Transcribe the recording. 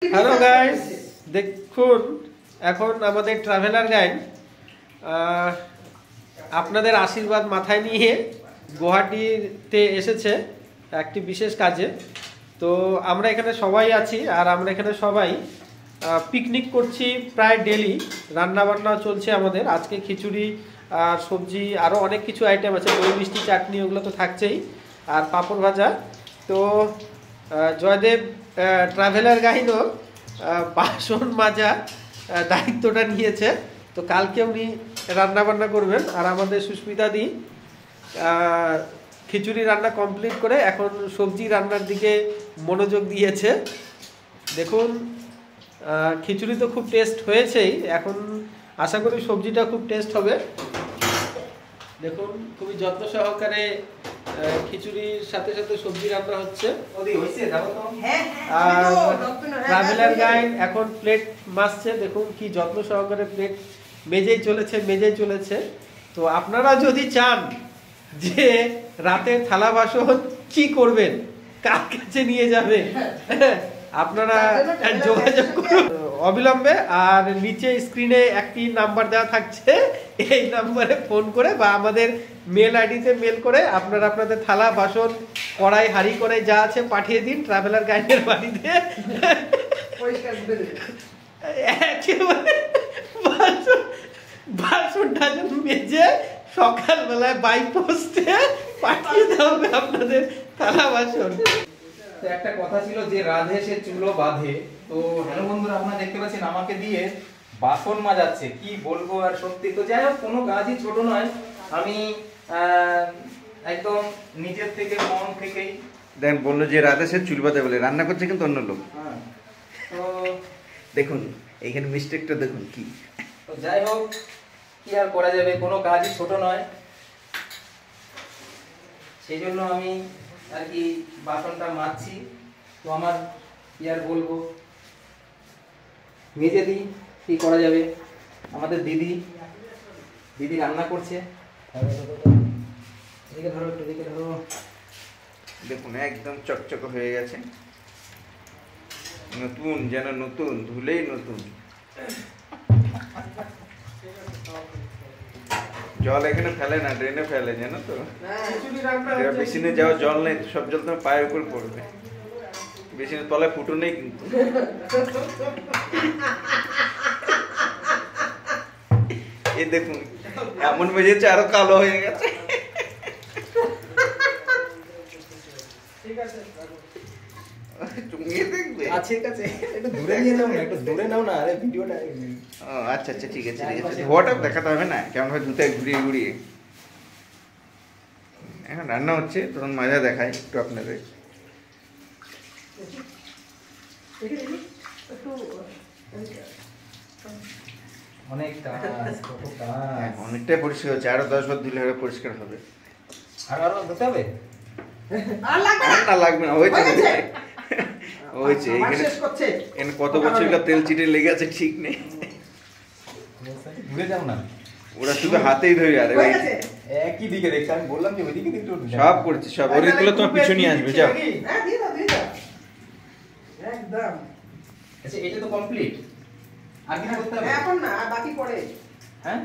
Hello guys, দেখুন এখন আমাদের ট্রাভেলার গাইড আপনাদের আশীর্বাদ মাথায় নিয়ে গুয়াহাটিতে এসেছে একটি বিশেষ কাজে। তো আমরা এখানে সবাই আছি আর আমরা এখানে সবাই পিকনিক করছি প্রায় ডেলি। রান্নাবান্না চলছে আমাদের, আজকে খিচুড়ি আর সবজি আরও অনেক কিছু আইটেম আছে, দই মিষ্টি চাটনি ওগুলো তো থাকছেই, আর পাঁপড় ভাজা। তো জয়দেব ট্রাভেলার গাইডও বাসন মাজা দায়িত্বটা নিয়েছে। তো কালকে উনি রান্নাবান্না করবেন আর আমাদের সুস্মিতা দি খিচুড়ি রান্না কমপ্লিট করে এখন সবজি রান্নার দিকে মনোযোগ দিয়েছে। দেখুন খিচুড়ি তো খুব টেস্ট হয়েছেই, এখন আশা করি সবজিটা খুব টেস্ট হবে। দেখুন খুবই যত্ন সহকারে খিচুড়ির সাথে সাথে সবজি রান্না হচ্ছে। আর ট্রাভেলার গাইড এখন প্লেট মাজছে, দেখুন কি যত্ন সহকারে প্লেট মেজেই চলেছে। তো আপনারা যদি চান যে রাতের থালা বাসন কি করবেন, কার কাছে নিয়ে যাবে, আপনারা যোগাযোগ করুন অবিলম্বে। আর নিচে স্ক্রিনে একটি নাম্বার দেওয়া থাকছে, এই নাম্বারে ফোন করে বা আমাদের মেল আইডিতে মেল করে আপনারা আপনাদের থালা বাসন কড়াই হাঁড়ি কড়াই যা আছে পাঠিয়ে দিন ট্রাভেলার গাইডের বাড়িতে। একেবারে বাসন টাসন মেজে সকালবেলায় বাই পোস্টে পাঠিয়ে দেওয়া হবে আপনাদের থালা বাসন। একটা কথা ছিল যে রাধে সে চুলো বাঁধে। তো হ্যালো বন্ধুরা, আপনারা দেখতে পাচ্ছেন আমাকে দিয়ে বাসন মাজাচ্ছে, কি বলবো আর সত্যি। তো যাই হোক, কোনো কাজই ছোট নয়। আমি একদম নিজের থেকে মন থেকেই দেখেন বললো যে রাধে সে চুল বাঁধে বলে, রান্না করছে কিন্তু অন্য লোক। তো দেখুন এইখানে মিস্টেকটা দেখুন কি। তো যাই হোক, কি আর করা যাবে, কোনো কাজই ছোট নয়। সেই জন্য আমি আর কি বাসনটা মাজছি। তো আমার কি আর বলবো, মেজে দিই, কি করা যাবে। আমাদের দিদি রান্না করছে। এদিকে ধরো, এদিকে ধরো। দেখুন একদম চকচক হয়ে গেছে, নতুন যেন নতুন, ধুলেই নতুন। জল এখানে ফেলে না, ড্রেনে ফেলে, জানো তো। বেসিনে যাওয়া জল নেই, সব জল তোমার পায়ের উপর পড়বে। বেসিনের তলায় ফুটো নেই কিন্তু। এই দেখুন এমন বেজেছে আরো কালো হয়ে গেছে। আচ্ছা ঠিক আছে ধোয়াটা দেখাতে হবে না, কেমন হয় জুতায় ঘুরিয়ে ঘুরিয়ে। এখন রান্না হচ্ছে, তখন মজা দেখায় একটু আপনাদের। অনেকটাই পরিষ্কার হচ্ছে, আরো 10 বার ধুলে পরিষ্কার হবে। আরো ধুতে হবে? না লাগবে না, হয়েছে। এখানে কত বছর তেল চিটে লেগে আছে ঠিক নেই। ঘুরে যাও না, ওরা শুধু হাতেই ধরে। আর একই দিকে দেখছি, আমি বললাম যে ওইদিকে একটু সব করছি, সব ওইগুলো তোমার পিছনে আসবে। যাও একদম। আচ্ছা এটা তো কমপ্লিট, আর কি করতে হবে? এখন না, বাকি পরে। হ্যাঁ।